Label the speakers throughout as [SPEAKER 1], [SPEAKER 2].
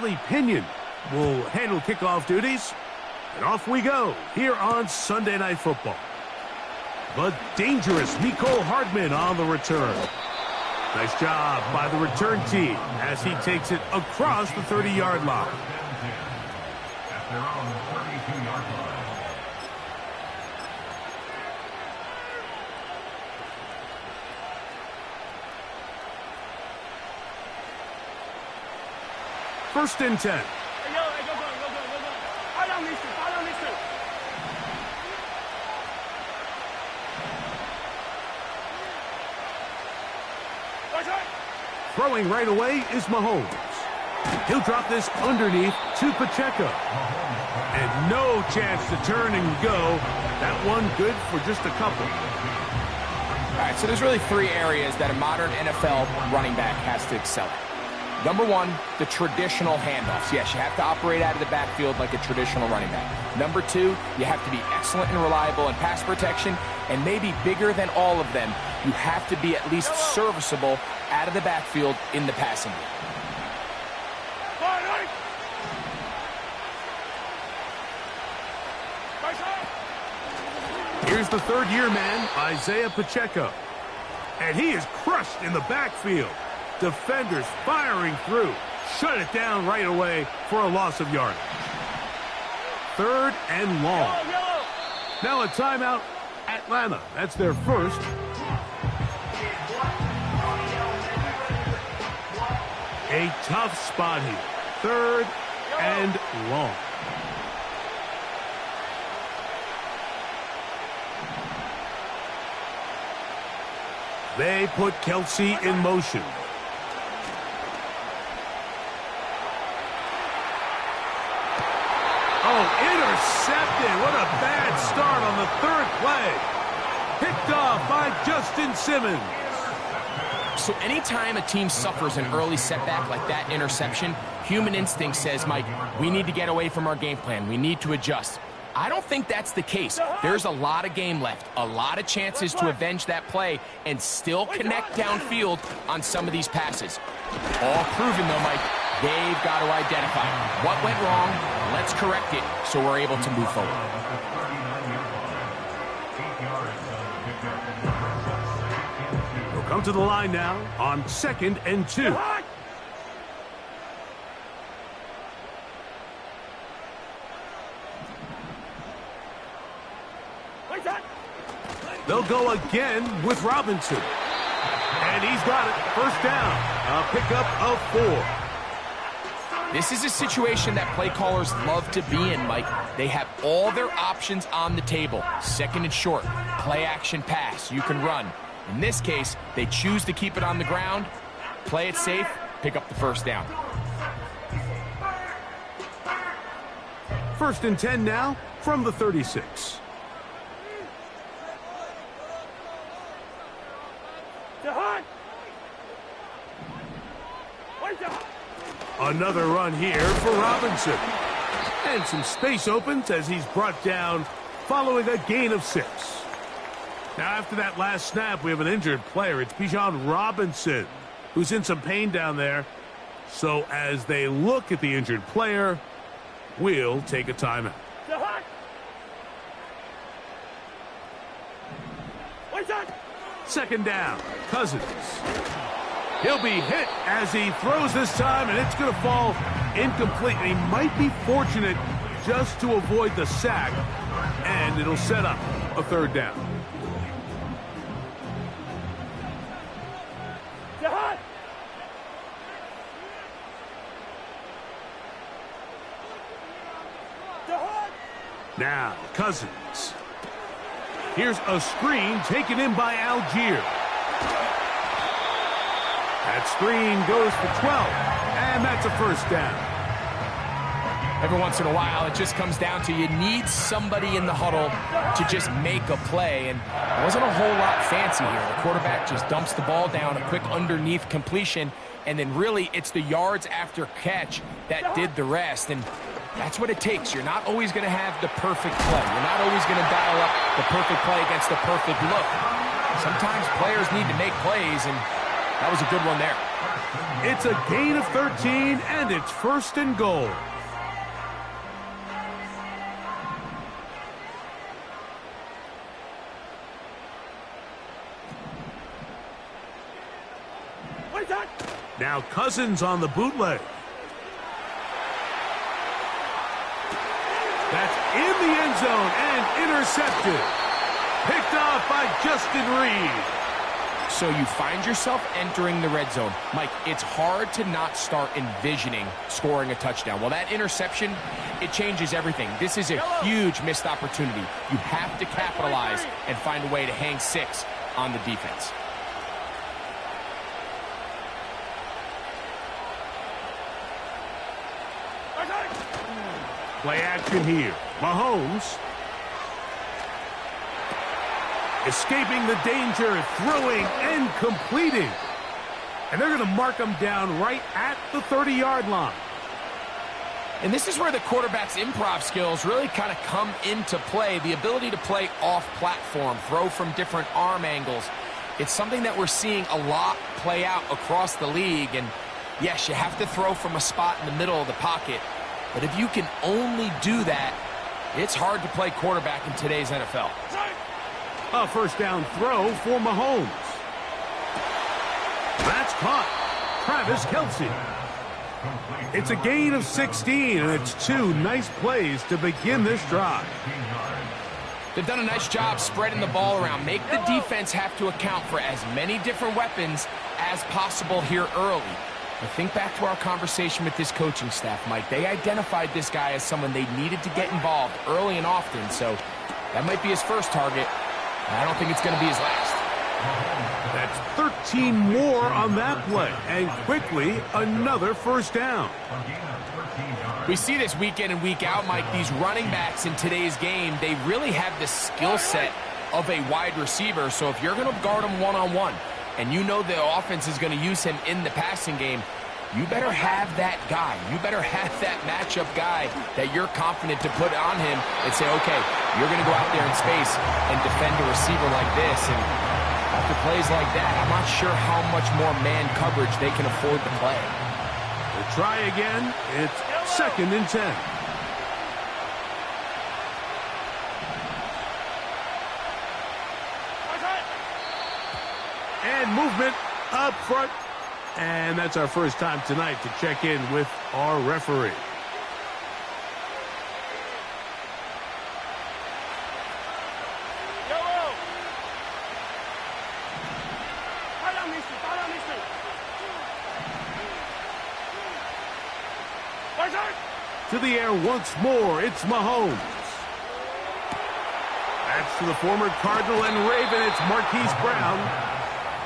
[SPEAKER 1] Bradley Pinion will handle kickoff duties. And off we go here on Sunday Night Football. The dangerous Mecole Hardman on the return. Nice job by the return team as he takes it across the 30-yard line.
[SPEAKER 2] They're on the 32-yard line.
[SPEAKER 1] First and 10. Throwing right away is Mahomes. He'll drop this underneath to Pacheco. And no chance to turn and go. That one good for just a couple.
[SPEAKER 3] All right, so there's really three areas that a modern NFL running back has to excel at. Number one, the traditional handoffs. Yes, you have to operate out of the backfield like a traditional running back. Number two, you have to be excellent and reliable in pass protection. And maybe bigger than all of them, you have to be at least serviceable out of the backfield in the passing game.
[SPEAKER 1] Here's the third-year man, Isaiah Pacheco. And he is crushed in the backfield. Defenders firing through. Shut it down right away for a loss of yardage. Third and long. Now a timeout, Atlanta. That's their first. A tough spot here. Third and long. They put Kelsey in motion. Oh, intercepted. What a bad start on the third play. Picked off by Justin Simmons.
[SPEAKER 3] So anytime a team suffers an early setback like that interception, human instinct says, Mike, we need to get away from our game plan. We need to adjust. I don't think that's the case. There's a lot of game left, a lot of chances to avenge that play and still connect downfield on some of these passes. All proven, though, Mike. They've got to identify what went wrong. Let's correct it so we're able to move forward.
[SPEAKER 1] We'll come to the line now on 2nd and 2. They'll go again with Robinson. And he's got it. First down. A pickup of 4.
[SPEAKER 3] This is a situation that play callers love to be in, Mike. They have all their options on the table. Second and short, play action pass. You can run. In this case, they choose to keep it on the ground, play it safe, pick up the first down.
[SPEAKER 1] First and 10 now from the 36. Another run here for Robinson. And some space opens as he's brought down following a gain of 6. Now after that last snap, we have an injured player. It's Bijan Robinson who's in some pain down there. So as they look at the injured player, we'll take a timeout. Second down, Cousins. He'll be hit as he throws this time, and it's going to fall incomplete. And he might be fortunate just to avoid the sack, and it'll set up a third down. Now, Cousins. Here's a screen taken in by Algier. That screen goes for 12, and that's a first down.
[SPEAKER 3] Every once in a while, it just comes down to you need somebody in the huddle to just make a play, and it wasn't a whole lot fancy here. The quarterback just dumps the ball down, a quick underneath completion, and then really it's the yards after catch that did the rest, and that's what it takes. You're not always going to have the perfect play. You're not always going to dial up the perfect play against the perfect look. Sometimes players need to make plays, and that was a good one there.
[SPEAKER 1] It's a gain of 13, and it's first and goal. Now Cousins on the bootleg. That's in the end zone and intercepted. Picked off by Justin Reed.
[SPEAKER 3] So you find yourself entering the red zone. Mike, it's hard to not start envisioning scoring a touchdown. Well, that interception, it changes everything. This is a huge missed opportunity. You have to capitalize and find a way to hang 6 on the defense.
[SPEAKER 1] Play action here. Mahomes escaping the danger, throwing and completing. And they're going to mark him down right at the 30-yard line.
[SPEAKER 3] And this is where the quarterback's improv skills really kind of come into play. The ability to play off-platform, throw from different arm angles. It's something that we're seeing a lot play out across the league. And yes, you have to throw from a spot in the middle of the pocket. But if you can only do that, it's hard to play quarterback in today's NFL.
[SPEAKER 1] A first down throw for Mahomes. That's caught. Travis Kelce. It's a gain of 16, and it's 2 nice plays to begin this drive.
[SPEAKER 3] They've done a nice job spreading the ball around. Make the defense have to account for as many different weapons as possible here early. But think back to our conversation with this coaching staff, Mike. They identified this guy as someone they needed to get involved early and often, so that might be his first target. I don't think it's going to be his last.
[SPEAKER 1] That's 13 more on that play, and quickly another first down.
[SPEAKER 3] We see this week in and week out, Mike. These running backs in today's game, they really have the skill set of a wide receiver, so if you're going to guard him one-on-one, and you know the offense is going to use him in the passing game, you better have that guy. You better have that matchup guy that you're confident to put on him and say, okay, you're going to go out there in space and defend a receiver like this. And after plays like that, I'm not sure how much more man coverage they can afford to play.
[SPEAKER 1] We'll try again. It's 2nd and 10. And movement up front. And that's our first time tonight to check in with our referee. To the air once more, it's Mahomes. That's to the former Cardinal and Raven, it's Marquise Brown.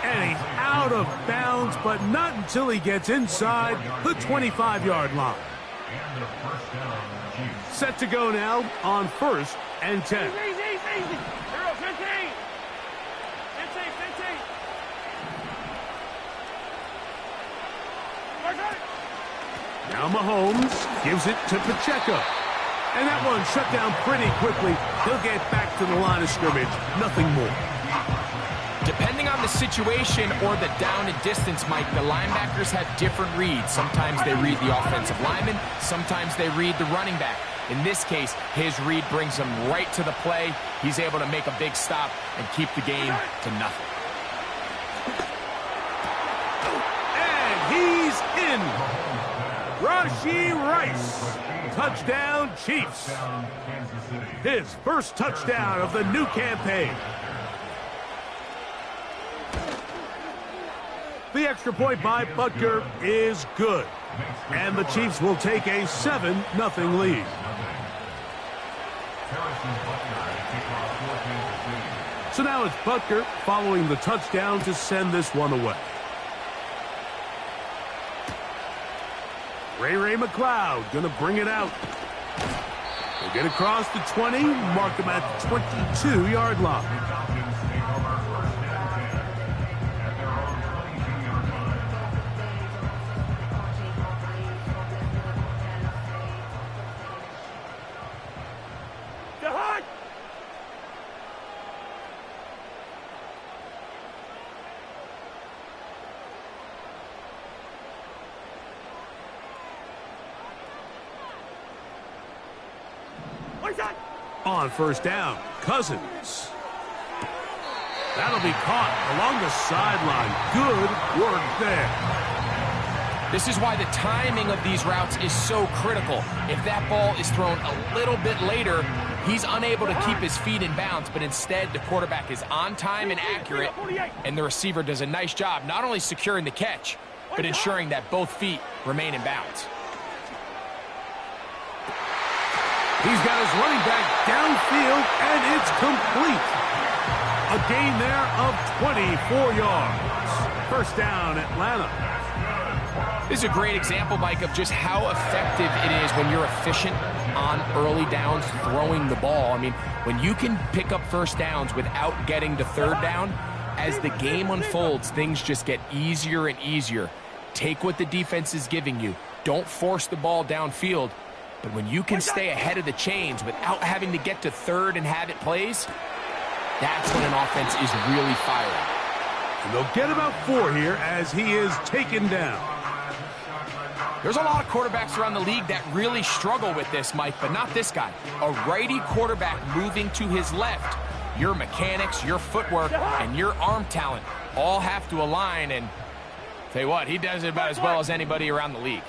[SPEAKER 1] And he's out of bounds, but not until he gets inside the 25-yard line. Set to go now on 1st and 10. Now Mahomes gives it to Pacheco. And that one shut down pretty quickly. He'll get back to the line of scrimmage. Nothing more.
[SPEAKER 3] Depending on the situation or the down and distance, Mike, the linebackers have different reads. Sometimes they read the offensive lineman. Sometimes they read the running back. In this case, his read brings him right to the play. He's able to make a big stop and keep the game to nothing.
[SPEAKER 1] And he's in. Rashee Rice. Touchdown, Chiefs. His first touchdown of the new campaign. The extra point by Butker is good. And the Chiefs will take a 7-0 lead. So now it's Butker following the touchdown to send this one away. Ray McLeod going to bring it out. He'll get across the 20, mark him at the 22-yard line. On first down, Cousins. That'll be caught along the sideline. Good work there.
[SPEAKER 3] This is why the timing of these routes is so critical. If that ball is thrown a little bit later, he's unable to keep his feet in bounds, but instead the quarterback is on time and accurate, and the receiver does a nice job not only securing the catch, but ensuring that both feet remain in bounds.
[SPEAKER 1] He's got his running back downfield, and it's complete. A gain there of 24 yards. First down, Atlanta.
[SPEAKER 3] This is a great example, Mike, of just how effective it is when you're efficient on early downs throwing the ball. I mean, when you can pick up first downs without getting to third down, as the game unfolds, things just get easier and easier. Take what the defense is giving you. Don't force the ball downfield. But when you can stay ahead of the chains without having to get to third and have it plays, that's when an offense is really firing.
[SPEAKER 1] And they'll get about 4 here as he is taken down.
[SPEAKER 3] There's a lot of quarterbacks around the league that really struggle with this, Mike, but not this guy. A righty quarterback moving to his left. Your mechanics, your footwork, and your arm talent all have to align, and tell you what, he does it about as well as anybody around the league.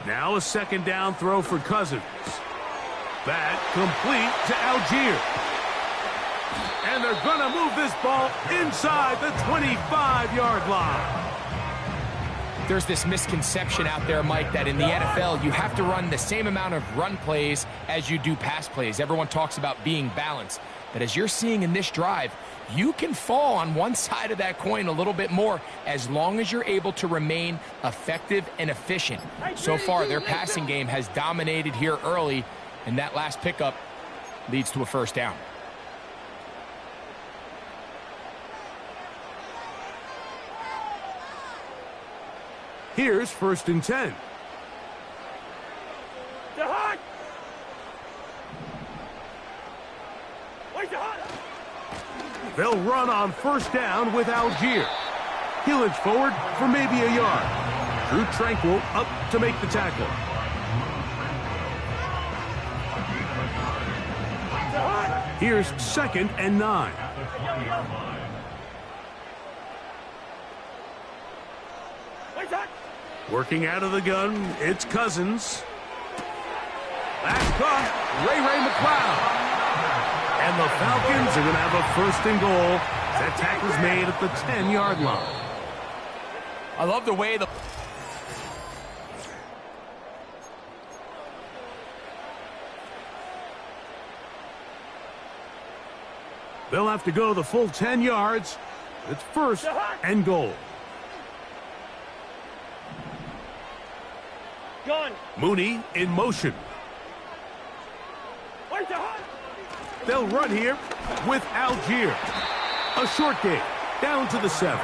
[SPEAKER 1] Now a second down throw for Cousins. That complete to Algier. And they're going to move this ball inside the 25-yard line.
[SPEAKER 3] There's this misconception out there, Mike, that in the NFL, you have to run the same amount of run plays as you do pass plays. Everyone talks about being balanced. But as you're seeing in this drive, you can fall on one side of that coin a little bit more as long as you're able to remain effective and efficient. So far, their passing game has dominated here early, and that last pickup leads to a first down.
[SPEAKER 1] Here's first and 10. They'll run on first down with Algier. He'll inch forward for maybe a yard. Drew Tranquil up to make the tackle. Here's second and 9. Working out of the gun, it's Cousins. Last caught, Ray McLeod. And the Falcons are going to have a first and goal. That tackle's made at the 10-yard line.
[SPEAKER 3] I love the way the...
[SPEAKER 1] They'll have to go the full 10 yards. It's first and goal. Mooney in motion. They'll run here with Algier. A short game, down to the 7.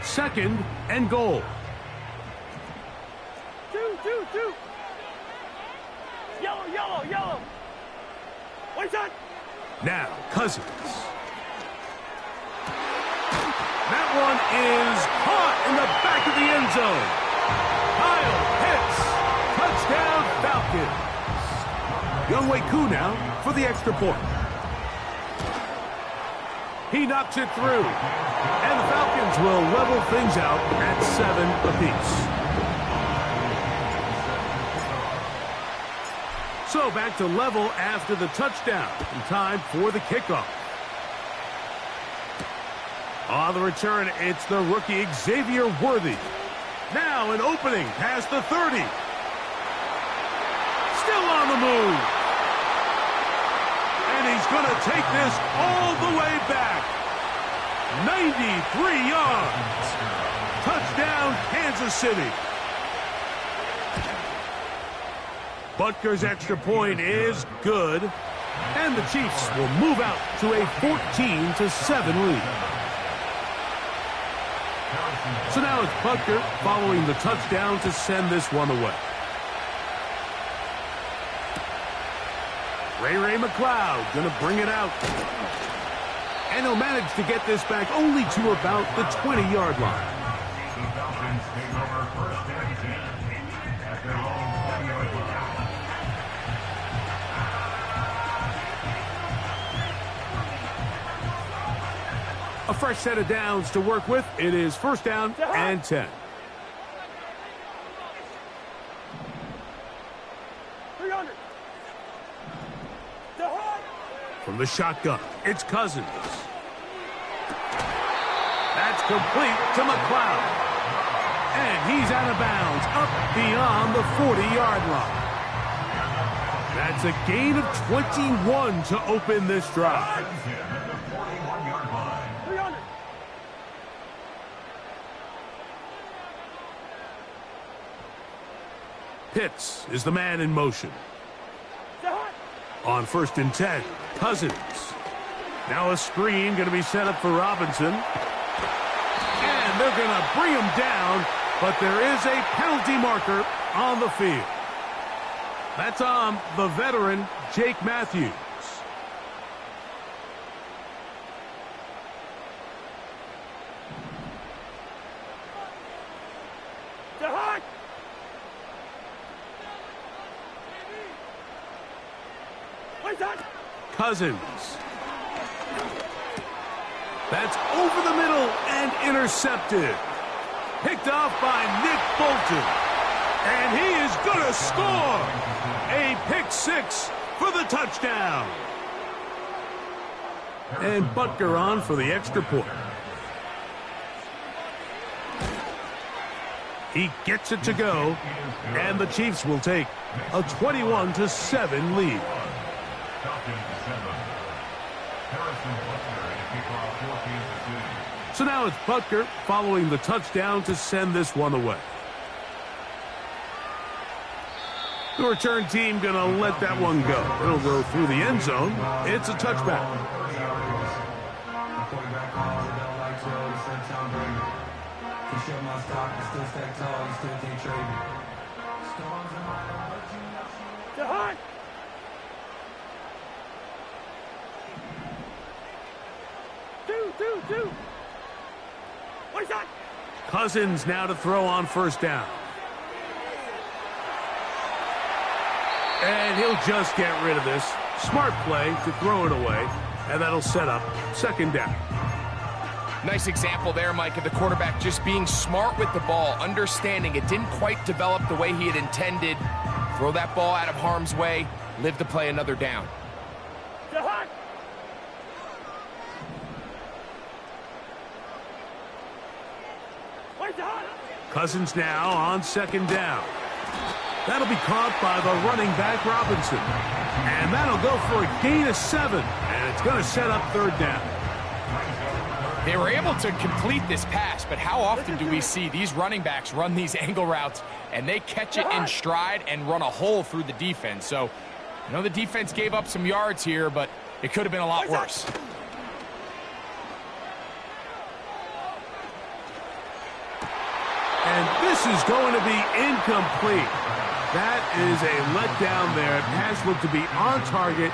[SPEAKER 1] Second and goal.
[SPEAKER 4] Two. Yellow. Wait on.
[SPEAKER 1] Now, Cousins. That one is caught in the back of the end zone. Kyle Pitts. Touchdown, Falcons. Younghoe Koo now for the extra point. He knocks it through. And the Falcons will level things out at 7 apiece. So back to level after the touchdown. In time for the kickoff. On the return, it's the rookie Xavier Worthy. Now an opening past the 30. Still on the move. And he's going to take this all the way back. 93 yards. Touchdown, Kansas City. Butker's extra point is good. And the Chiefs will move out to a 14-7 lead. So now it's Butker following the touchdown to send this one away. Ray McLeod going to bring it out. And he'll manage to get this back only to about the 20-yard line.
[SPEAKER 2] The Falcons take over first and 10 at their own 20-yard line.
[SPEAKER 1] A fresh set of downs to work with. It is first down and 10.
[SPEAKER 4] 300.
[SPEAKER 1] From the shotgun, it's Cousins. That's complete to McLeod. And he's out of bounds, up beyond the 40-yard line. That's a gain of 21 to open this drive.
[SPEAKER 4] 300.
[SPEAKER 1] Pitts is the man in motion. On first and 10, Cousins. Now a screen going to be set up for Robinson. And they're going to bring him down, but there is a penalty marker on the field. That's on the veteran, Jake Matthews. Cousins. That's over the middle and intercepted. Picked off by Nick Bolton. And he is going to score. A pick six for the touchdown. And Butker on for the extra point. He gets it to go. And the Chiefs will take a 21-7 lead. So now it's Butker following the touchdown to send this one away. The return team going to let that one go. It'll go through the end zone. It's a touchback.
[SPEAKER 4] Two.
[SPEAKER 1] Cousins now to throw on first down. And he'll just get rid of this. Smart play to throw it away. And that'll set up second down.
[SPEAKER 3] Nice example there, Mike, of the quarterback just being smart with the ball, understanding it didn't quite develop the way he had intended. Throw that ball out of harm's way, live to play another down.
[SPEAKER 1] Cousins now on second down. That'll be caught by the running back, Robinson. And that'll go for a gain of 7. And it's going to set up third down.
[SPEAKER 3] They were able to complete this pass, but how often do we see these running backs run these angle routes and they catch it in stride and run a hole through the defense? So, I know the defense gave up some yards here, but it could have been a lot worse.
[SPEAKER 1] And this is going to be incomplete. That is a letdown there. Pass looked to be on target.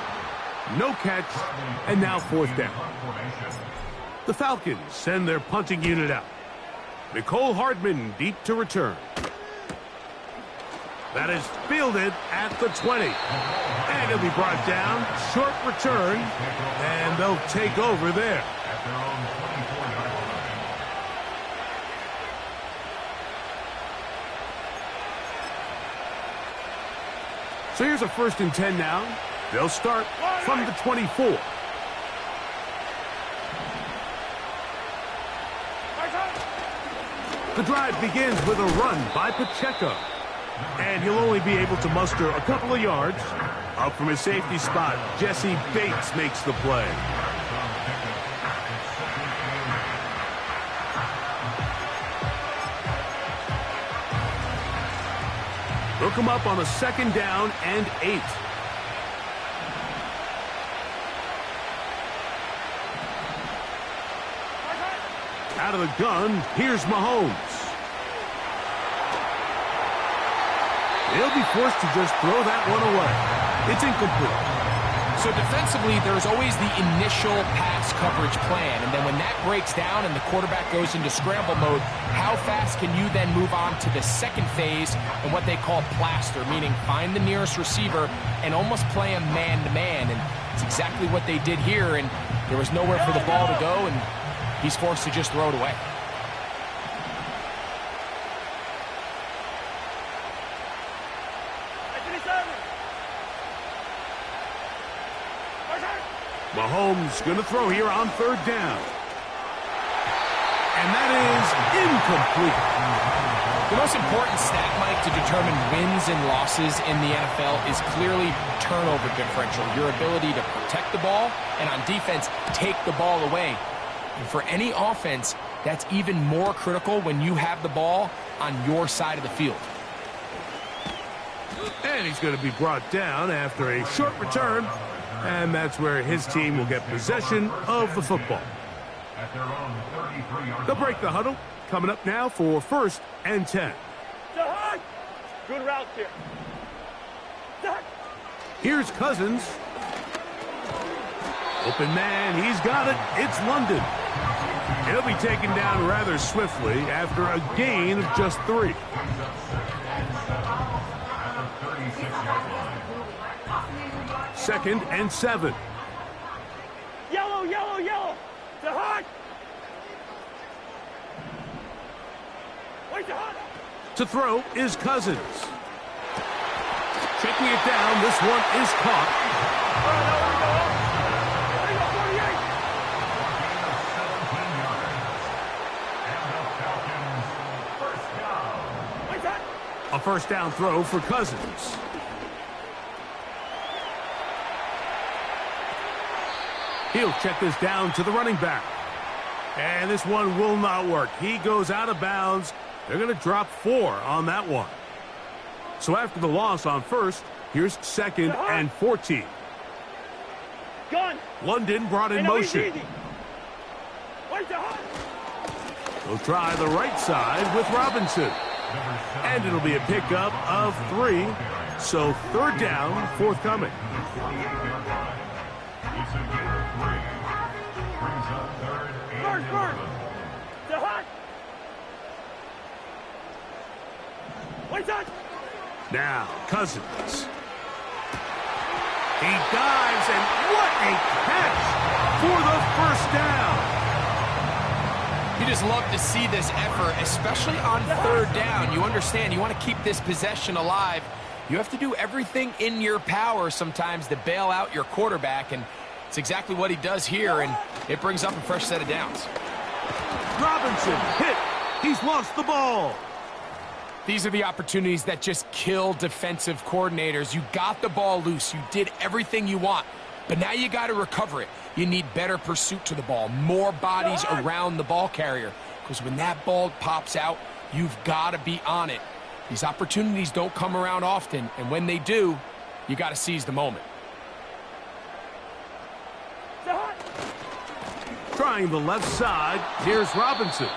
[SPEAKER 1] No catch. And now fourth down. The Falcons send their punting unit out. Nicole Hardman deep to return. That is fielded at the 20. And it'll be brought down. Short return. And they'll take over there. So here's a first and 10 now. They'll start from the 24. The drive begins with a run by Pacheco. And he'll only be able to muster a couple of yards. Up from his safety spot, Jesse Bates makes the play. They'll come up on a second down and 8. Out of the gun, here's Mahomes. He'll be forced to just throw that one away. It's incomplete.
[SPEAKER 3] So defensively, there's always the initial pass coverage plan, and then when that breaks down and the quarterback goes into scramble mode, how fast can you then move on to the second phase and what they call plaster, meaning find the nearest receiver and almost play him man-to-man, and it's exactly what they did here, and there was nowhere for the ball to go, and he's forced to just throw it away.
[SPEAKER 1] Mahomes going to throw here on third down. And that is incomplete.
[SPEAKER 3] The most important stat, Mike, to determine wins and losses in the NFL is clearly turnover differential, your ability to protect the ball, and on defense, take the ball away. And for any offense, that's even more critical when you have the ball on your side of the field.
[SPEAKER 1] And he's going to be brought down after a short return. And that's where his team will get possession of the football. They'll break the huddle. Coming up now for 1st and 10.
[SPEAKER 4] Good route here.
[SPEAKER 1] Here's Cousins. Open man, he's got it. It's London. He'll be taken down rather swiftly after a gain of just 3. Second and 7.
[SPEAKER 4] Yellow, yellow, yellow. To hot. Wait, to hot.
[SPEAKER 1] To throw is Cousins. Checking it down. This one is caught. A first down throw for Cousins. He'll check this down to the running back. And this one will not work. He goes out of bounds. They're going to drop 4 on that one. So after the loss on first, here's 2nd and 14.
[SPEAKER 4] Gun.
[SPEAKER 1] London brought in motion. He'll try the right side with Robinson. And it'll be a pickup of 3. So 3rd down, forthcoming. Now, Cousins. He dives, and what a catch for the first down.
[SPEAKER 3] You just love to see this effort, especially on 3rd down. You understand, you want to keep this possession alive. You have to do everything in your power sometimes to bail out your quarterback, and it's exactly what he does here, and it brings up a fresh set of downs.
[SPEAKER 1] Robinson hit. He's lost the ball.
[SPEAKER 3] These are the opportunities that just kill defensive coordinators. You got the ball loose. You did everything you want. But now you got to recover it. You need better pursuit to the ball, more bodies around the ball carrier. Because when that ball pops out, you've got to be on it. These opportunities don't come around often. And when they do, you got to seize the moment.
[SPEAKER 1] Trying the left side, here's Robinson.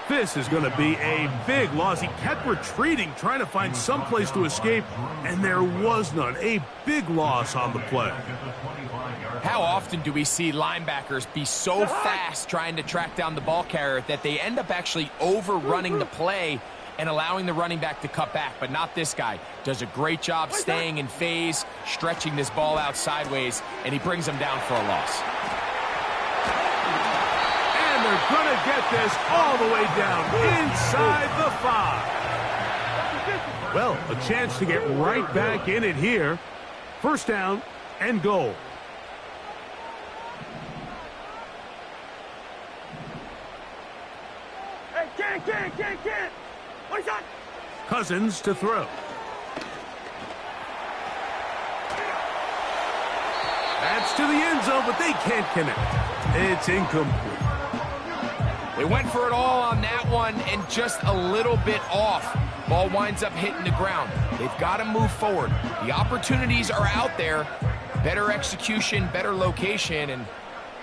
[SPEAKER 1] This is going to be a big loss. He kept retreating, trying to find some place to escape, and there was none. A big loss on the play.
[SPEAKER 3] How often do we see linebackers be so fast trying to track down the ball carrier that they end up actually overrunning the play and allowing the running back to cut back? But not this guy. Does a great job staying in phase, stretching this ball out sideways, and he brings them down for a loss.
[SPEAKER 1] They're going to get this all the way down inside the 5. Well, a chance to get right back in it here. 1st down and goal.
[SPEAKER 4] Hey, can't. What's that?
[SPEAKER 1] Cousins to throw. That's to the end zone, but they can't connect. It's incomplete.
[SPEAKER 3] They went for it all on that one and just a little bit off. Ball winds up hitting the ground. They've got to move forward. The opportunities are out there. Better execution, better location, and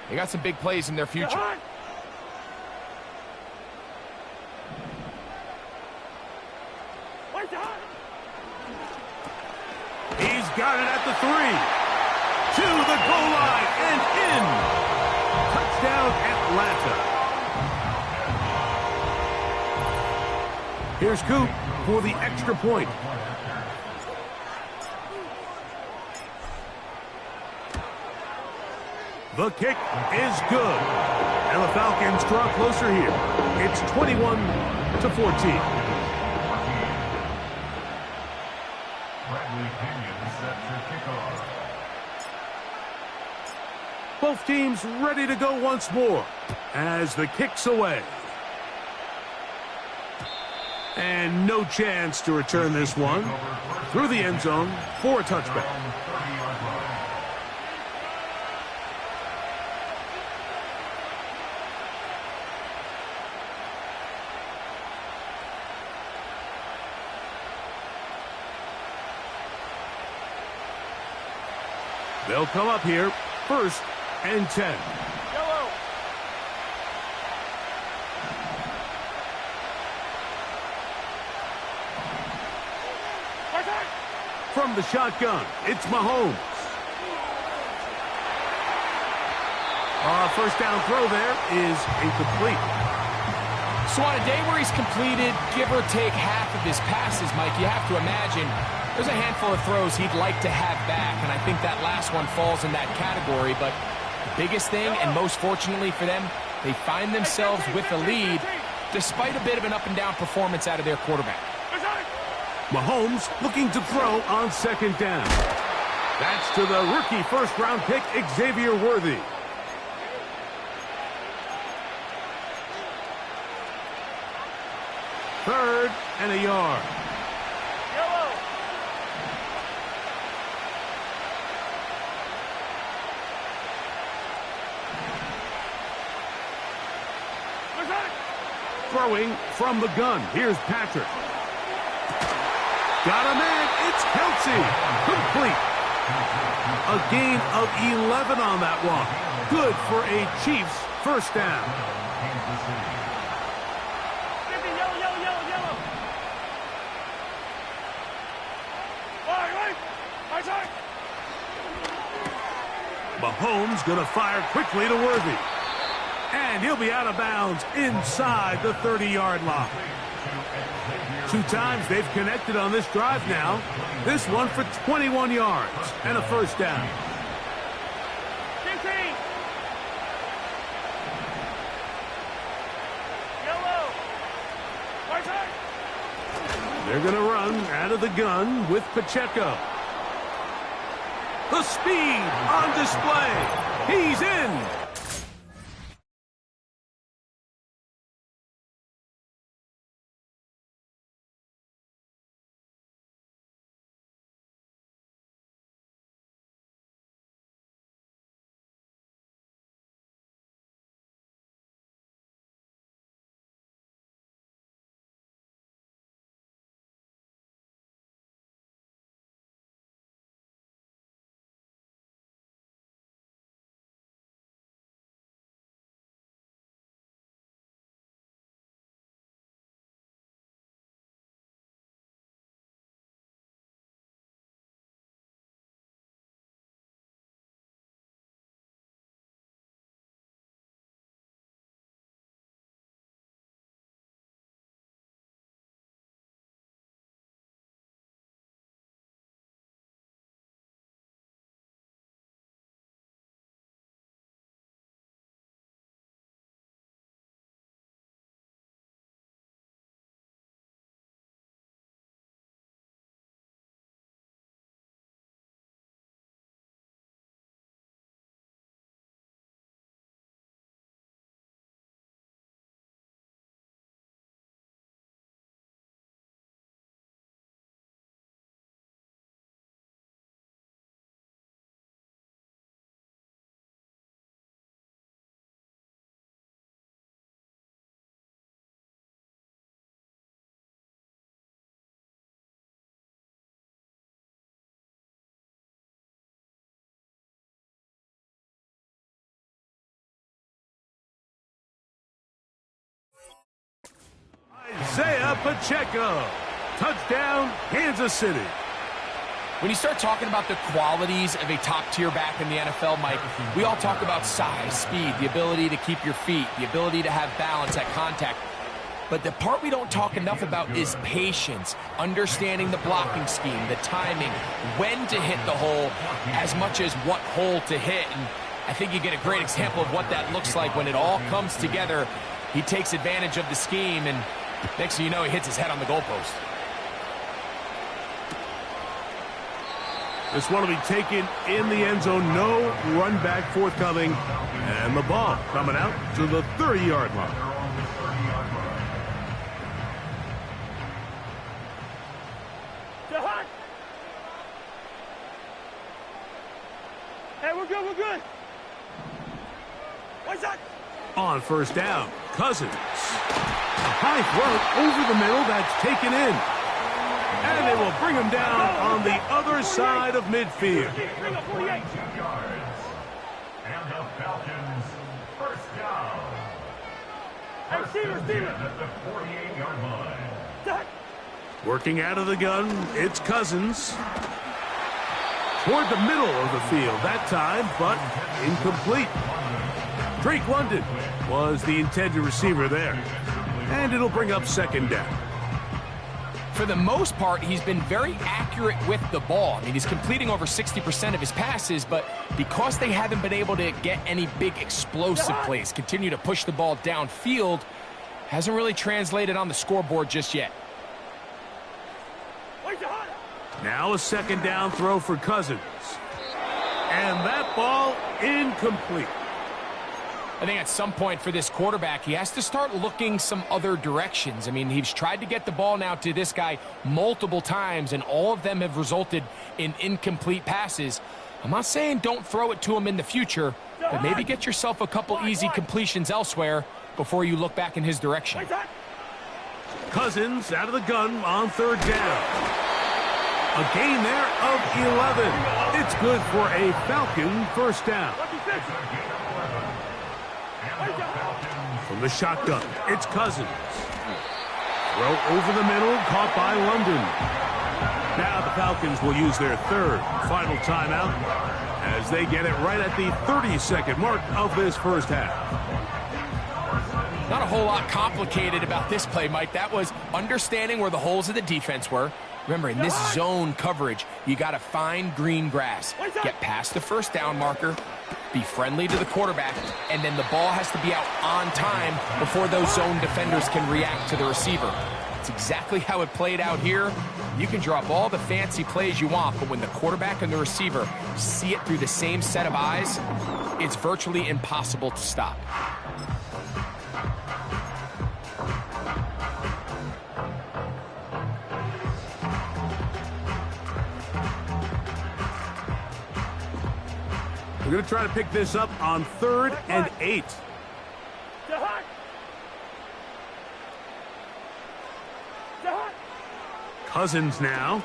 [SPEAKER 3] they got some big plays in their future.
[SPEAKER 1] He's got it at the 3. To the Atlanta. Here's Coop for the extra point. The kick is good. And the Falcons draw closer here. It's 21-14. Both teams ready to go once more as the kick's away. And no chance to return this one through the end zone for a touchback. They'll come up here, 1st and 10.
[SPEAKER 4] Yellow.
[SPEAKER 1] From the shotgun, it's Mahomes. First down throw there is incomplete.
[SPEAKER 3] So on a day where he's completed, give or take half of his passes, Mike, you have to imagine there's a handful of throws he'd like to have back, and I think that last one falls in that category. But the biggest thing, and most fortunately for them, they find themselves with the lead despite a bit of an up-and-down performance out of their quarterback.
[SPEAKER 1] Mahomes looking to throw on 2nd down. That's to the rookie first-round pick, Xavier Worthy. Third and a yard.
[SPEAKER 4] Yellow.
[SPEAKER 1] Throwing from the gun. Here's Patrick. Got a man. It's Kelsey. Complete. A gain of 11 on that one. Good for a Chiefs first down.
[SPEAKER 4] Yellow. Right.
[SPEAKER 1] Mahomes going to fire quickly to Worthy. And he'll be out of bounds inside the 30-yard line. 2 times they've connected on this drive now. This one for 21 yards and a first down.
[SPEAKER 4] Yellow. Right.
[SPEAKER 1] They're going to run out of the gun with Pacheco. The speed on display. He's in. Isaiah Pacheco. Touchdown, Kansas City.
[SPEAKER 3] When you start talking about the qualities of a top-tier back in the NFL, Mike, we all talk about size, speed, the ability to keep your feet, the ability to have balance at contact. But the part we don't talk enough about is patience, understanding the blocking scheme, the timing, when to hit the hole, as much as what hole to hit. And I think you get a great example of what that looks like when it all comes together. He takes advantage of the scheme, and next thing you know, he hits his head on the goalpost.
[SPEAKER 1] This one will be taken in the end zone. No run back forthcoming. And the ball coming out to the 30-yard line.
[SPEAKER 4] Hey, we're good, we're good. What's that?
[SPEAKER 1] On first down, Cousins. A high throw over the middle, that's taken in. And they will bring him down on the other side of midfield.
[SPEAKER 4] Bring up 48.
[SPEAKER 2] 2 yards. And the Falcons first down.
[SPEAKER 4] Hey, Steven.
[SPEAKER 2] At the 48-yard line.
[SPEAKER 4] Zach.
[SPEAKER 1] Working out of the gun, it's Cousins. Toward the middle of the field that time, but incomplete. Drake London was the intended receiver there. And it'll bring up second down.
[SPEAKER 3] For the most part, he's been very accurate with the ball. I mean, he's completing over 60% of his passes, but because they haven't been able to get any big explosive plays, continue to push the ball downfield, hasn't really translated on the scoreboard just yet.
[SPEAKER 1] Now a second down throw for Cousins. And that ball incomplete.
[SPEAKER 3] I think at some point for this quarterback, he has to start looking some other directions. I mean, he's tried to get the ball now to this guy multiple times, and all of them have resulted in incomplete passes. I'm not saying don't throw it to him in the future, but maybe get yourself a couple easy completions elsewhere before you look back in his direction.
[SPEAKER 1] Cousins out of the gun on third down. A gain there of 11. It's good for a Falcon first down. From the shotgun, it's Cousins. Throw over the middle, caught by London. Now the Falcons will use their third final timeout as they get it right at the 30-second mark of this first half.
[SPEAKER 3] Not a whole lot complicated about this play, Mike. That was understanding where the holes of the defense were. Remember, in this zone coverage, you got to find green grass. Get past the first down marker, be friendly to the quarterback, and then the ball has to be out on time before those zone defenders can react to the receiver. It's exactly how it played out here. You can drop all the fancy plays you want, but when the quarterback and the receiver see it through the same set of eyes, it's virtually impossible to stop.
[SPEAKER 1] We're going to try to pick this up on 3rd and 8. Cousins now.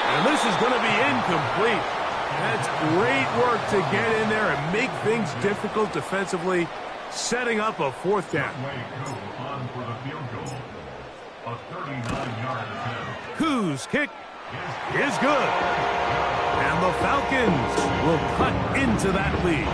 [SPEAKER 1] And this is going to be incomplete. That's great work to get in there and make things difficult defensively, setting up a fourth down. Koo's kick is good. And the Falcons will cut into that lead.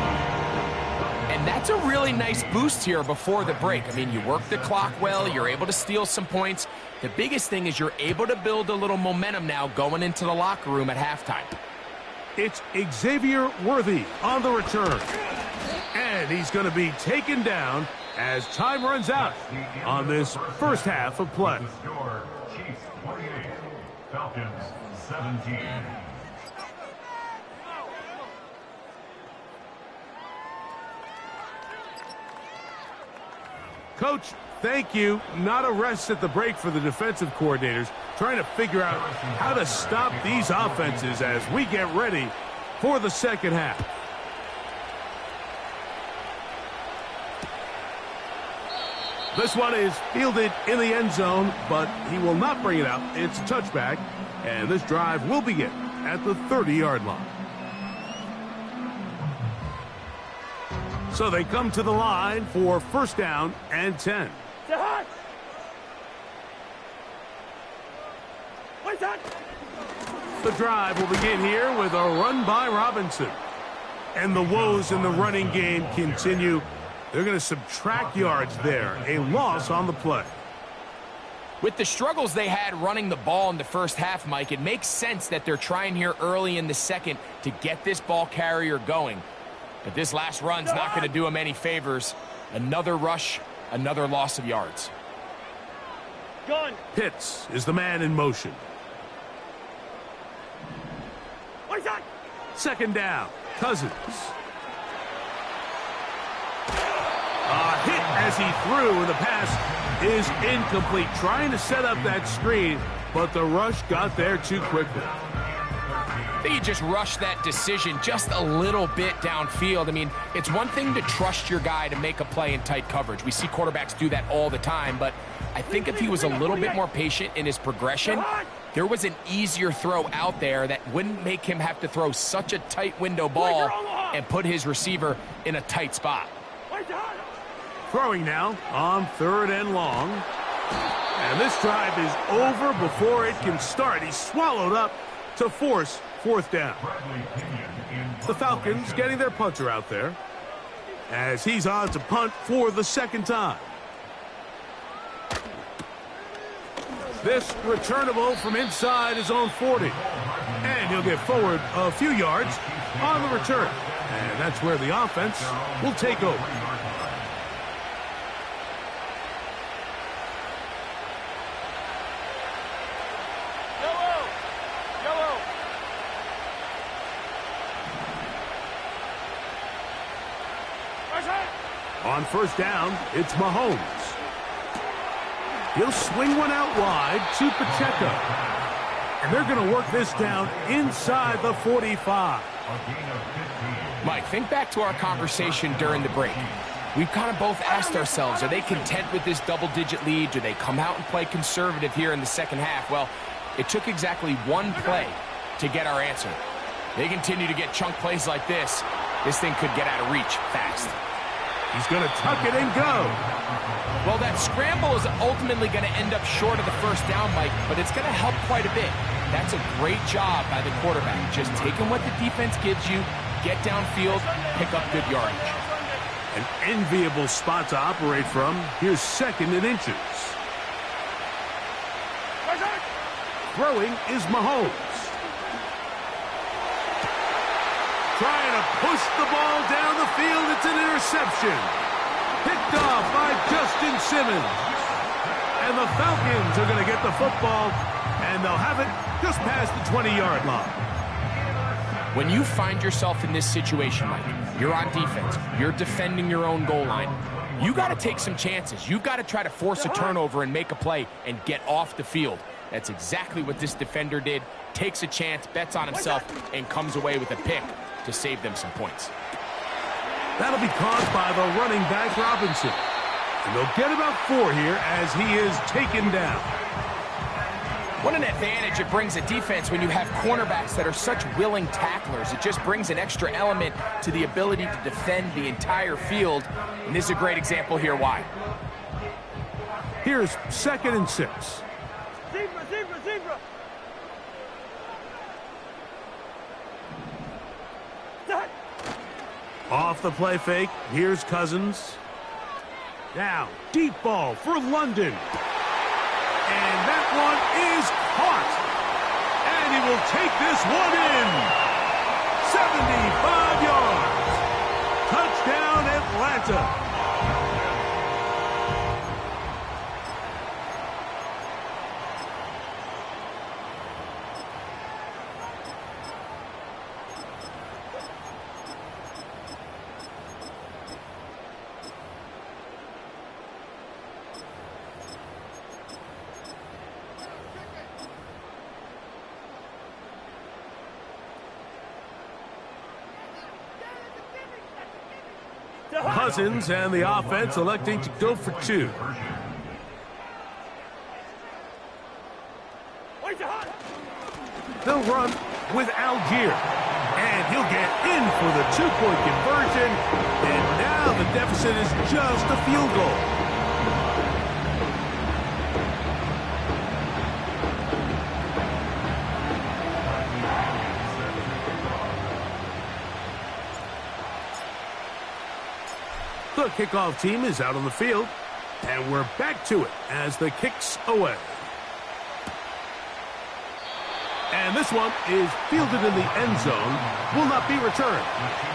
[SPEAKER 3] And that's a really nice boost here before the break. I mean, you work the clock well, you're able to steal some points. The biggest thing is you're able to build a little momentum now going into the locker room at halftime.
[SPEAKER 1] It's Xavier Worthy on the return. And he's going to be taken down as time runs out on this first half of play.
[SPEAKER 2] Chiefs 28, Falcons 17.
[SPEAKER 1] Coach, thank you. Not a rest at the break for the defensive coordinators, trying to figure out how to stop these offenses as we get ready for the second half. This one is fielded in the end zone, but he will not bring it out. It's a touchback, and this drive will begin at the 30-yard line. So they come to the line for first down and 10. The drive will begin here with a run by Robinson. And the woes in the running game continue. They're going to subtract yards there. A loss on the play.
[SPEAKER 3] With the struggles they had running the ball in the first half, Mike, it makes sense that they're trying here early in the second to get this ball carrier going. But this last run's not going to do him any favors. Another rush, another loss of yards.
[SPEAKER 4] Gun.
[SPEAKER 1] Pitts is the man in motion.
[SPEAKER 4] What's that?
[SPEAKER 1] Second down, Cousins. A hit as he threw, and the pass is incomplete. Trying to set up that screen, but the rush got there too quickly.
[SPEAKER 3] I think he just rushed that decision just a little bit downfield. I mean, it's one thing to trust your guy to make a play in tight coverage. We see quarterbacks do that all the time, but I think if he was a little bit more patient in his progression, there was an easier throw out there that wouldn't make him have to throw such a tight window ball and put his receiver in a tight spot.
[SPEAKER 1] Throwing now on 3rd and long. And this drive is over before it can start. He's swallowed up to force 4th down. The Falcons getting their punter out there as he's on to punt for the 2nd time. This returnable from inside his own 40. And he'll get forward a few yards on the return. And that's where the offense will take over. On 1st down, it's Mahomes. He'll swing one out wide to Pacheco. And they're going to work this down inside the 45.
[SPEAKER 3] Mike, think back to our conversation during the break. We've kind of both asked ourselves, are they content with this double-digit lead? Do they come out and play conservative here in the second half? Well, it took exactly one play to get our answer. They continue to get chunk plays like this. This thing could get out of reach fast.
[SPEAKER 1] He's going to tuck it and go.
[SPEAKER 3] Well, that scramble is ultimately going to end up short of the 1st down, Mike, but it's going to help quite a bit. That's a great job by the quarterback. Just taking what the defense gives you, get downfield, pick up good yardage.
[SPEAKER 1] An enviable spot to operate from. Here's 2nd and inches. Throwing is Mahomes. Trying to push the ball down the field. It's an interception. Picked off by Justin Simmons. And the Falcons are going to get the football, and they'll have it just past the 20-yard line.
[SPEAKER 3] When you find yourself in this situation, Mike, you're on defense, you're defending your own goal line, you got to take some chances. You've got to try to force a turnover and make a play and get off the field. That's exactly what this defender did. Takes a chance, bets on himself, and comes away with a pick to save them some points.
[SPEAKER 1] That'll be caused by the running back Robinson. And they'll get about 4 here as he is taken down.
[SPEAKER 3] What an advantage it brings a defense when you have cornerbacks that are such willing tacklers. It just brings an extra element to the ability to defend the entire field. And this is a great example here why.
[SPEAKER 1] Here's 2nd and 6.
[SPEAKER 4] Zebra, zebra, zebra.
[SPEAKER 1] Off the play fake, here's Cousins. Now, deep ball for London. And that one is caught. And he will take this one in. 75 yards. Touchdown, Atlanta. Cousins and the offense electing to go for 2. They'll run with Algier. And he'll get in for the 2-point conversion. And now the deficit is just a field goal. The kickoff team is out on the field, and we're back to it as the kick's away. And this one is fielded in the end zone, will not be returned.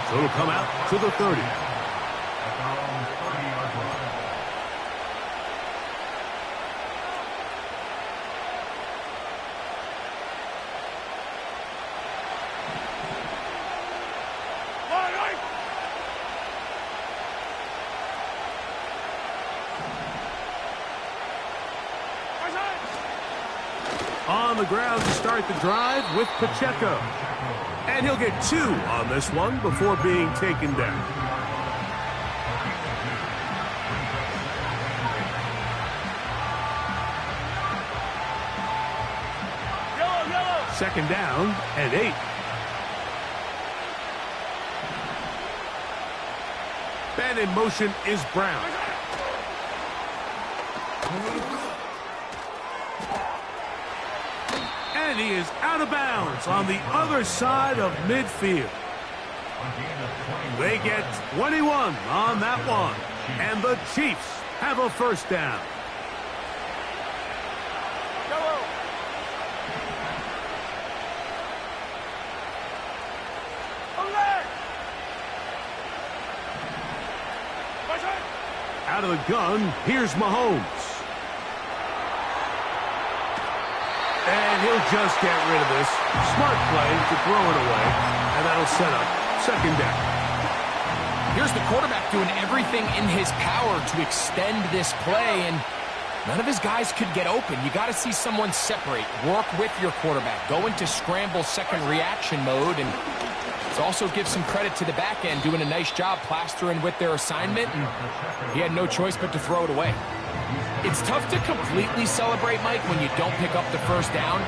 [SPEAKER 1] So it'll come out to the 30. On the ground to start the drive with Pacheco. And he'll get 2 on this one before being taken down.
[SPEAKER 4] Yellow.
[SPEAKER 1] Second down and 8. And in motion is Brown. And he is out of bounds on the other side of midfield. They get 21 on that one. And the Chiefs have a first down. Out of the gun, here's Mahomes. And he'll just get rid of this. Smart play to throw it away. And that'll set up second down.
[SPEAKER 3] Here's the quarterback doing everything in his power to extend this play, and none of his guys could get open. You got to see someone separate, work with your quarterback, go into scramble second reaction mode, and also give some credit to the back end, doing a nice job plastering with their assignment, and he had no choice but to throw it away. It's tough to completely celebrate, Mike, when you don't pick up the first down,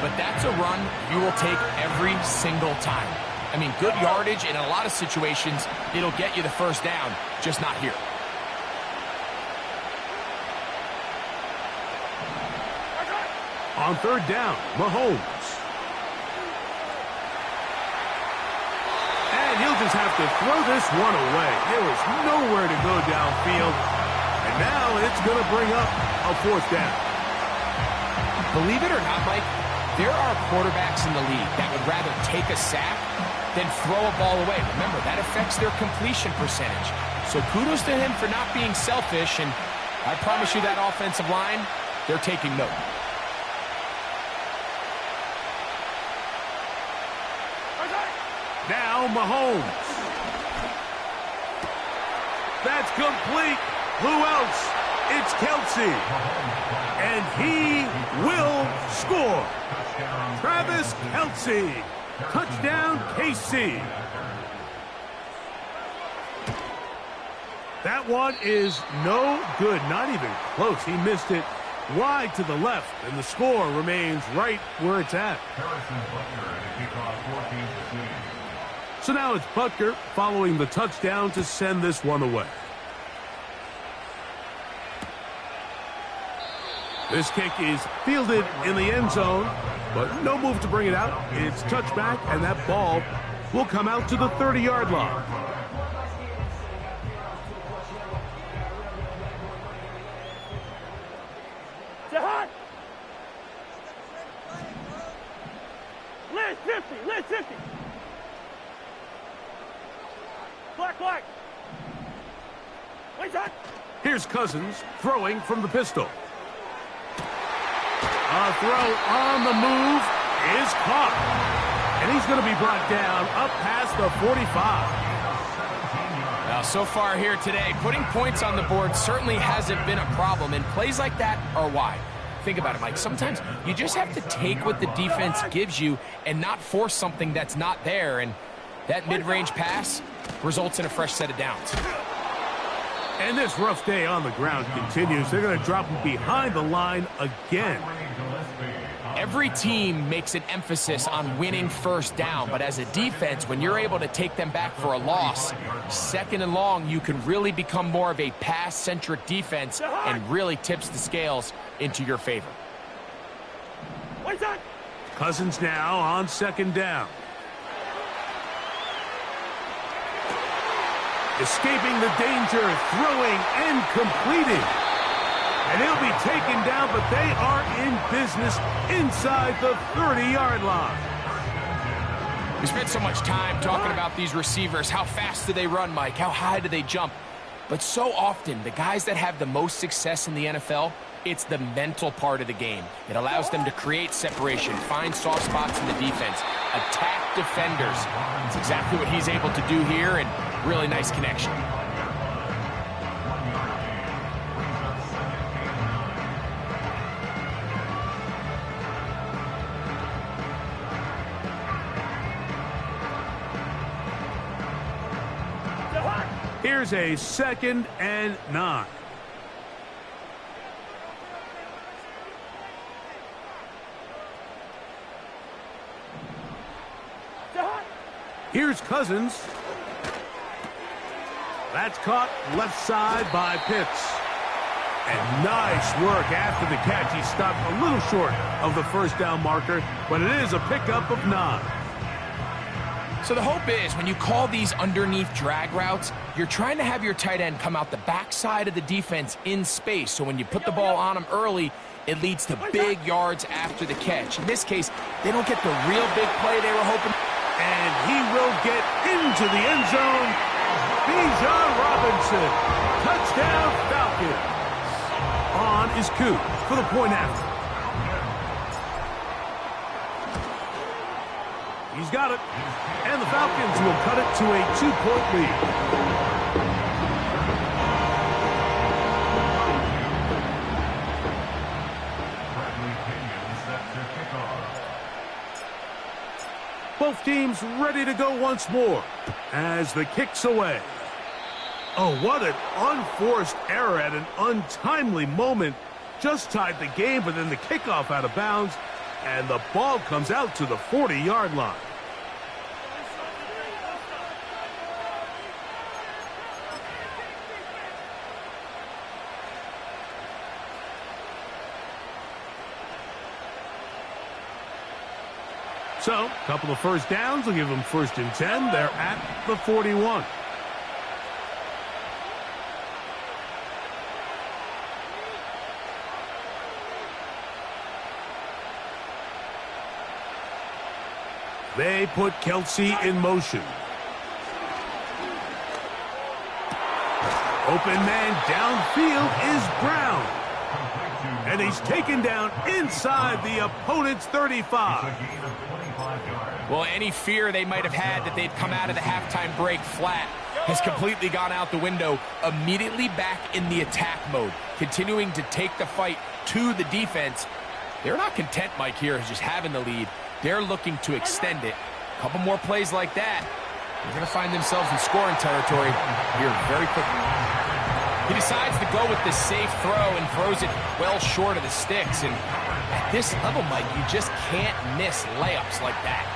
[SPEAKER 3] but that's a run you will take every single time. I mean, good yardage in a lot of situations, it'll get you the first down, just not here.
[SPEAKER 1] On third down, Mahomes. And he'll just have to throw this one away. There was nowhere to go downfield. And now it's going to bring up a fourth down.
[SPEAKER 3] Believe it or not, Mike, there are quarterbacks in the league that would rather take a sack than throw a ball away. Remember, that affects their completion percentage. So kudos to him for not being selfish, and I promise you that offensive line, they're taking note.
[SPEAKER 1] Now Mahomes. That's complete. Who else? It's Kelsey. And he will score. Travis Kelsey. Touchdown, KC. That one is no good. Not even close. He missed it wide to the left, and the score remains right where it's at. So now it's Butker following the touchdown to send this one away. This kick is fielded in the end zone, but no move to bring it out. It's touchback, and that ball will come out to the 30-yard line.
[SPEAKER 4] List 50. Black. Wait, hot.
[SPEAKER 1] Here's Cousins throwing from the pistol. A throw on the move is caught. And he's going to be brought down up past the 45.
[SPEAKER 3] Now, so far here today, putting points on the board certainly hasn't been a problem, and plays like that are why. Think about it, Mike. Sometimes you just have to take what the defense gives you and not force something that's not there, and that mid-range pass results in a fresh set of downs.
[SPEAKER 1] And this rough day on the ground continues. They're going to drop him behind the line again.
[SPEAKER 3] Every team makes an emphasis on winning first down, but as a defense, when you're able to take them back for a loss, second and long, you can really become more of a pass-centric defense and really tips the scales into your favor.
[SPEAKER 1] Cousins now on second down. Escaping the danger, throwing and completing. And he'll be taken down, but they are in business inside the 30-yard line.
[SPEAKER 3] We spent so much time talking about these receivers. How fast do they run, Mike? How high do they jump? But so often, the guys that have the most success in the NFL, it's the mental part of the game. It allows them to create separation, find soft spots in the defense, attack defenders. It's exactly what he's able to do here, and really nice connection.
[SPEAKER 1] Here's a 2nd and 9. Here's Cousins. That's caught left side by Pitts. And nice work after the catch. He stopped a little short of the first down marker, but it is a pickup of 9.
[SPEAKER 3] So the hope is when you call these underneath drag routes, you're trying to have your tight end come out the backside of the defense in space. So when you put the ball on him early, it leads to big yards after the catch. In this case, they don't get the real big play they were hoping.
[SPEAKER 1] And he will get into the end zone. Bijan Robinson. Touchdown Falcons. On is Coop for the point after. He's got it. And the Falcons will cut it to a 2-point lead. Both teams ready to go once more as the kick's away. Oh, what an unforced error at an untimely moment. Just tied the game, but then the kickoff out of bounds, and the ball comes out to the 40-yard line. So, a couple of first downs will give them 1st and 10. They're at the 41. They put Kelsey in motion. Open man downfield is Brown. And he's taken down inside the opponent's 35.
[SPEAKER 3] Well, any fear they might have had that they'd come out of the halftime break flat has completely gone out the window. Immediately back in the attack mode, continuing to take the fight to the defense. They're not content, Mike, here, just having the lead. They're looking to extend it. A couple more plays like that, they're going to find themselves in scoring territory here very quickly. He decides to go with the safe throw and throws it well short of the sticks. And at this level, Mike, you just can't miss layups like that.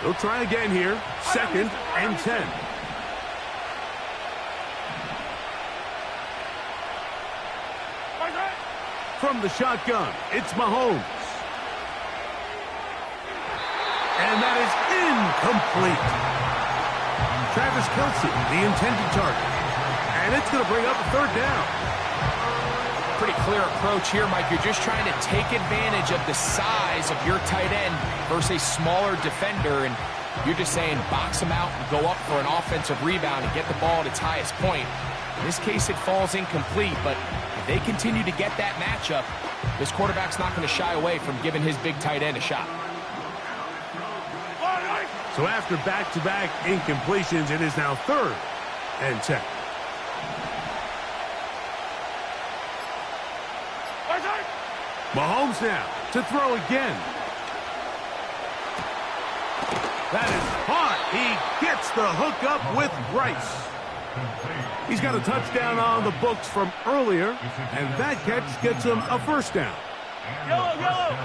[SPEAKER 1] They'll try again here. 2nd and 10. From the shotgun, it's Mahomes. And that is incomplete. Travis Kelsey, the intended target. And it's going to bring up a 3rd down.
[SPEAKER 3] Pretty clear approach here, Mike. You're just trying to take advantage of the size of your tight end versus a smaller defender. And you're just saying box him out and go up for an offensive rebound and get the ball at its highest point. In this case, it falls incomplete. But if they continue to get that matchup, this quarterback's not going to shy away from giving his big tight end a shot.
[SPEAKER 1] So after back-to-back incompletions, it is now 3rd and 10. Mahomes now to throw again. That is hot. He gets the hook up with Rice. He's got a touchdown on the books from earlier, and that catch gets him a 1st down.
[SPEAKER 4] Yellow, yellow.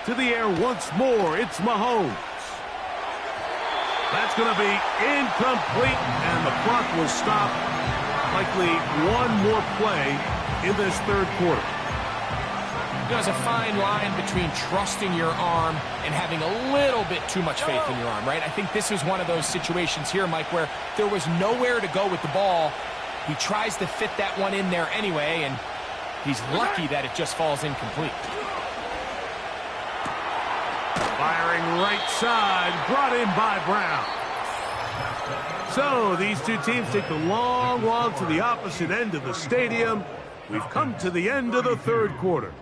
[SPEAKER 1] To the air once more, it's Mahomes. That's going to be incomplete, and the clock will stop. Likely one more play in this 3rd quarter.
[SPEAKER 3] There's a fine line between trusting your arm and having a little bit too much faith in your arm, right? I think this is one of those situations here, Mike, where there was nowhere to go with the ball. He tries to fit that one in there anyway, and he's lucky that it just falls incomplete.
[SPEAKER 1] Firing right side, brought in by Brown. So these two teams take the long walk to the opposite end of the stadium. We've come to the end of the third quarter.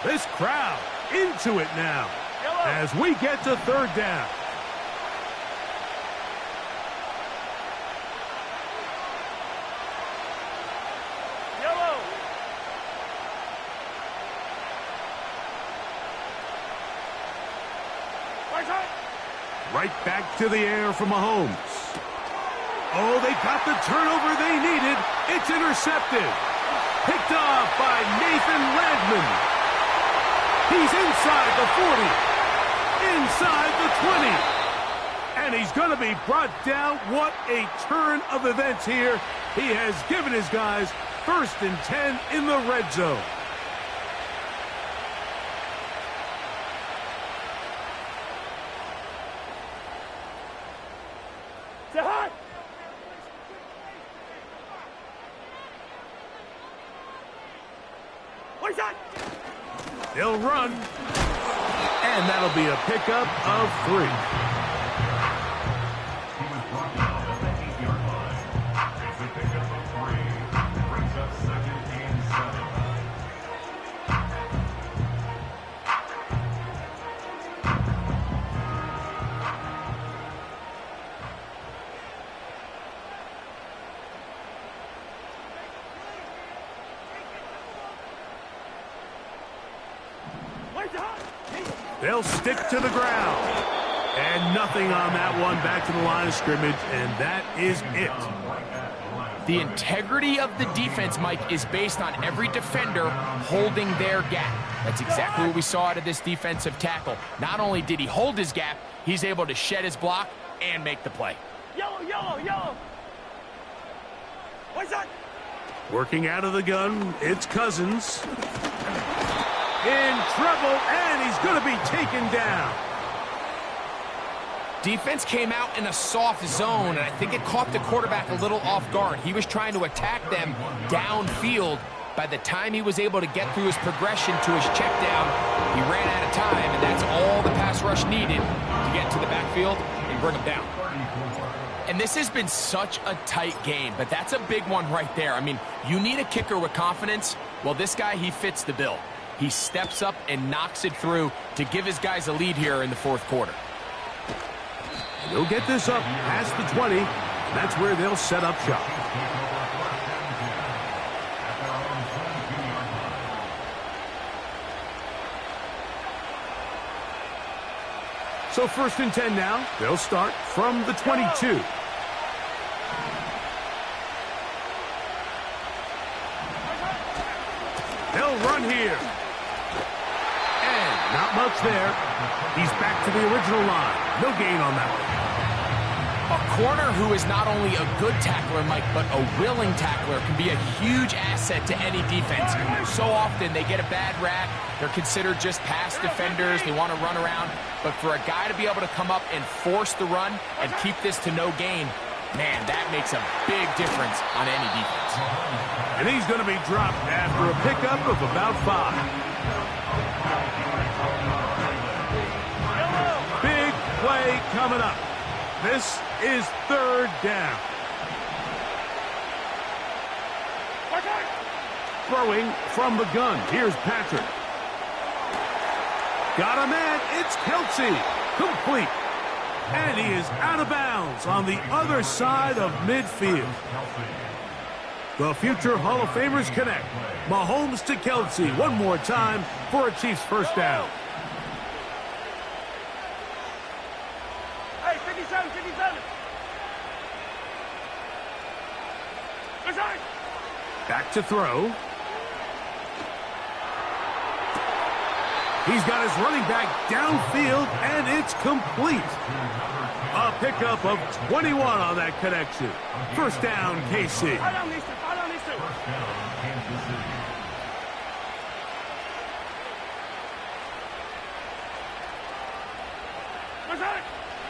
[SPEAKER 1] This crowd into it now as we get to third down.
[SPEAKER 4] Yellow.
[SPEAKER 1] Right back to the air from Mahomes. Oh, they got the turnover they needed. It's intercepted. Picked off by Nathan Landman. He's inside the 40. Inside the 20. And he's going to be brought down. What a turn of events here. He has given his guys 1st and 10 in the red zone. They'll run, and that'll be a pickup of 3.
[SPEAKER 2] He was brought down at the 8-yard line. It's a pickup of 3. Brings up 2nd and 7.
[SPEAKER 1] They'll stick to the ground. And nothing on that one. Back to the line of scrimmage, and that is it.
[SPEAKER 3] The integrity of the defense, Mike, is based on every defender holding their gap. That's exactly what we saw out of this defensive tackle. Not only did he hold his gap, he's able to shed his block and make the play.
[SPEAKER 4] Yellow, yellow, yellow. What's that?
[SPEAKER 1] Working out of the gun, it's Cousins. In trouble, and he's going to be taken down.
[SPEAKER 3] Defense came out in a soft zone, and I think it caught the quarterback a little off guard. He was trying to attack them downfield. By the time he was able to get through his progression to his check down, he ran out of time, and that's all the pass rush needed to get to the backfield and bring him down. And this has been such a tight game, but that's a big one right there. I mean, you need a kicker with confidence. Well, this guy, he fits the bill. He steps up and knocks it through to give his guys a lead here in the fourth quarter.
[SPEAKER 1] He'll get this up past the 20. That's where they'll set up shop. So 1st and 10 now. They'll start from the 22. They'll run here. And not much there. He's back to the original line. No gain on that one.
[SPEAKER 3] A corner who is not only a good tackler, Mike, but a willing tackler can be a huge asset to any defense. So often they get a bad rap. They're considered just pass defenders. They want to run around. But for a guy to be able to come up and force the run and keep this to no gain, man, that makes a big difference on any defense.
[SPEAKER 1] And he's going to be dropped after a pickup of about 5. Big play coming up. This is 3rd down. Throwing from the gun. Here's Patrick. Got a man. It's Kelsey. Complete. And he is out of bounds on the other side of midfield. The future Hall of Famers connect. Mahomes to Kelsey one more time for a Chiefs first down.
[SPEAKER 4] Hey, 57, 57. Good side.
[SPEAKER 1] Back to throw. He's got his running back downfield, and it's complete. A pickup of 21 on that connection. First down, KC.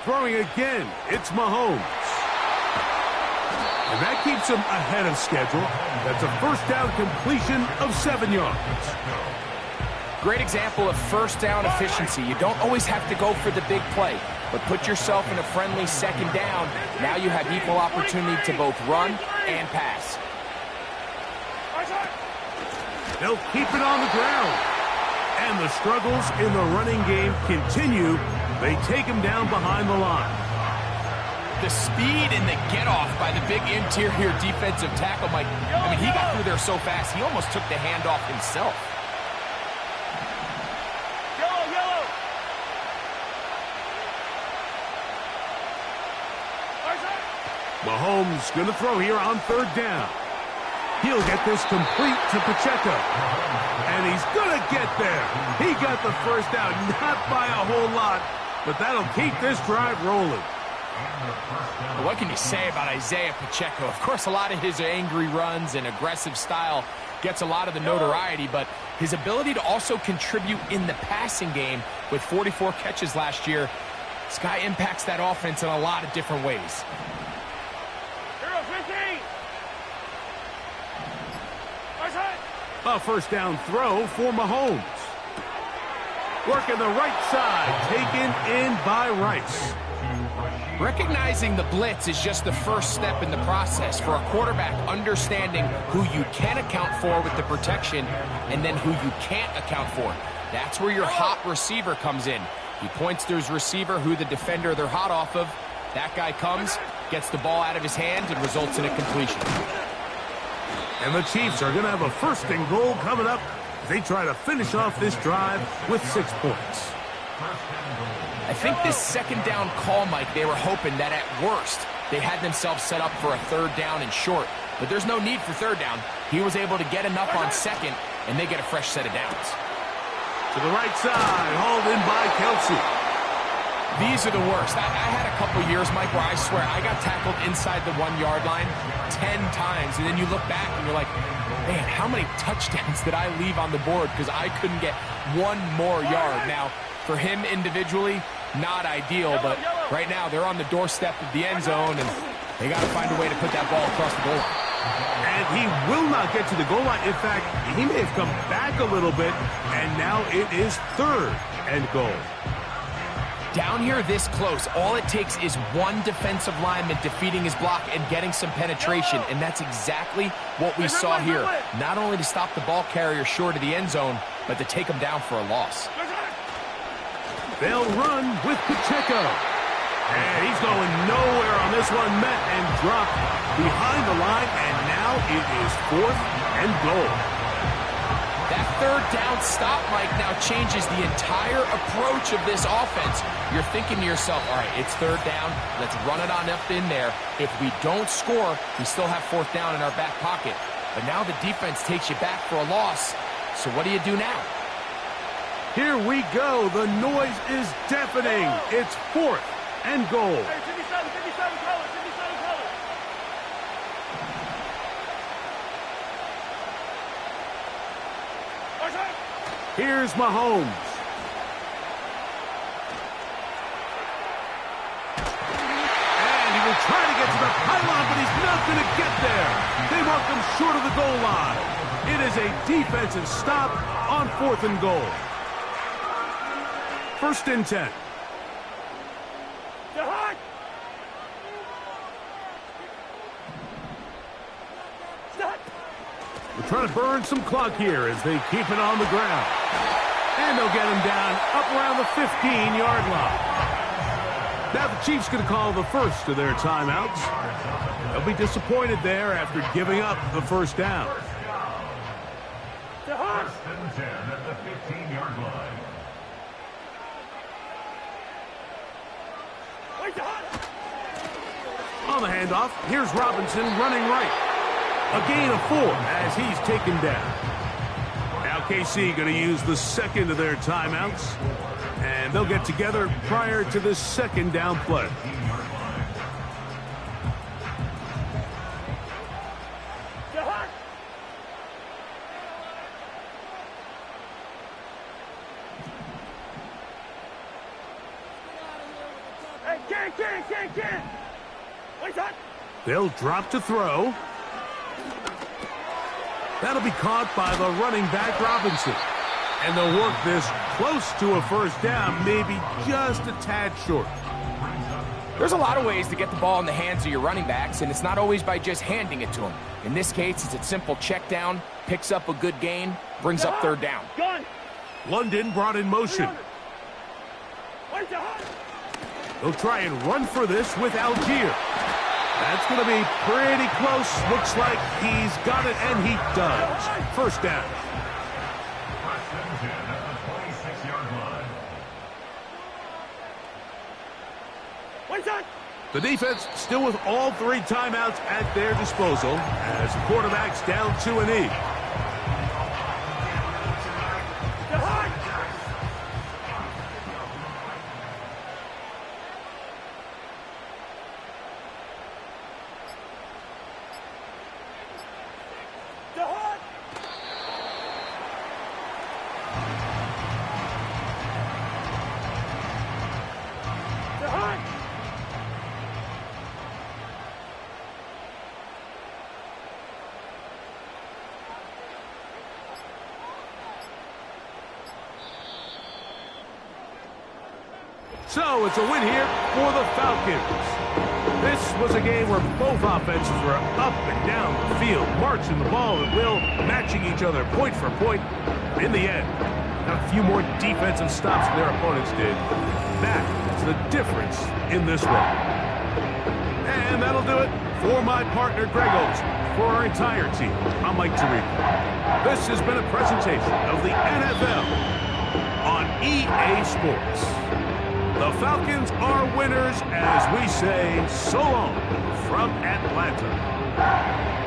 [SPEAKER 1] Throwing again, it's Mahomes. And that keeps him ahead of schedule. That's a first down completion of 7 yards.
[SPEAKER 3] Great example of first down efficiency. You don't always have to go for the big play, but put yourself in a friendly second down. Now you have equal opportunity to both run and pass.
[SPEAKER 1] They'll keep it on the ground. And the struggles in the running game continue. They take him down behind the line.
[SPEAKER 3] The speed and the get-off by the big interior defensive tackle, Mike. I mean, he got through there so fast, he almost took the handoff himself.
[SPEAKER 1] Mahomes going to throw here on third down. He'll get this complete to Pacheco. And he's going to get there. He got the first down, not by a whole lot, but that'll keep this drive rolling.
[SPEAKER 3] What can you say about Isaiah Pacheco? Of course, a lot of his angry runs and aggressive style gets a lot of the notoriety, but his ability to also contribute in the passing game with 44 catches last year, this guy impacts that offense in a lot of different ways.
[SPEAKER 1] A first down throw for Mahomes. Working the right side, taken in by Rice.
[SPEAKER 3] Recognizing the blitz is just the first step in the process for a quarterback, understanding who you can account for with the protection and then who you can't account for. That's where your hot receiver comes in. He points to his receiver, who the defender they're hot off of. That guy comes, gets the ball out of his hand, and results in a completion.
[SPEAKER 1] And the Chiefs are going to have a first and goal coming up as they try to finish off this drive with 6 points.
[SPEAKER 3] I think this second down call, Mike, they were hoping that at worst they had themselves set up for a third down and short. But there's no need for third down. He was able to get enough on second, and they get a fresh set of downs.
[SPEAKER 1] To the right side, hauled in by Kelsey.
[SPEAKER 3] These are the worst. I had a couple years, Mike, where I swear I got tackled inside the 1 yard line 10 times. And then you look back and you're like, man, how many touchdowns did I leave on the board because I couldn't get one more yard? Now, for him individually, not ideal, but right now they're on the doorstep of the end zone, and they got to find a way to put that ball across the goal line.
[SPEAKER 1] And he will not get to the goal line. In fact, he may have come back a little bit, and now it is third and goal.
[SPEAKER 3] Down here this close, all it takes is one defensive lineman defeating his block and getting some penetration, and that's exactly what we saw here. Not only to stop the ball carrier short of the end zone, but to take him down for a loss.
[SPEAKER 1] They'll run with Pacheco. And he's going nowhere on this one, met and dropped behind the line, and now it is fourth and goal.
[SPEAKER 3] That third down stop, Mike, now changes the entire approach of this offense. You're thinking to yourself, all right, it's third down. Let's run it on up in there. If we don't score, we still have fourth down in our back pocket. But now the defense takes you back for a loss. So what do you do now?
[SPEAKER 1] Here we go. The noise is deafening. It's fourth and goal.
[SPEAKER 4] Hey, 57 colors, 57 colors.
[SPEAKER 1] Here's Mahomes. And he will try to get to the pylon, but he's not going to get there. They mark him short of the goal line. It is a defensive stop on fourth and goal. First and 10. We're trying to burn some clock here as they keep it on the ground. And they'll get him down up around the 15-yard line. Now the Chiefs going to call the first of their timeouts. They'll be disappointed there after giving up the first down.
[SPEAKER 2] First and 10 at the 15-yard line.
[SPEAKER 1] On the handoff, here's Robinson running right. A gain of 4 as he's taken down. Now KC going to use the second of their timeouts, and they'll get together prior to the second down play. They'll drop to throw. That'll be caught by the running back, Robinson. And they'll work this close to a first down, maybe just a tad short.
[SPEAKER 3] There's a lot of ways to get the ball in the hands of your running backs, and it's not always by just handing it to them. In this case, it's a simple check down, picks up a good gain, brings up third down.
[SPEAKER 1] London brought in motion. They'll try and run for this with Algier. That's going to be pretty close. Looks like he's got it, and he does. First down. The defense still with all three timeouts at their disposal as the quarterback's down to a knee. So it's a win here for the Falcons. This was a game where both offenses were up and down the field, marching the ball at will, matching each other point for point. In the end, got a few more defensive stops than their opponents did. That is the difference in this one. And that'll do it for my partner, Greg Olson. For our entire team, I'm Mike Tirico. This has been a presentation of the NFL on EA Sports. The Falcons are winners as we say so long from Atlanta.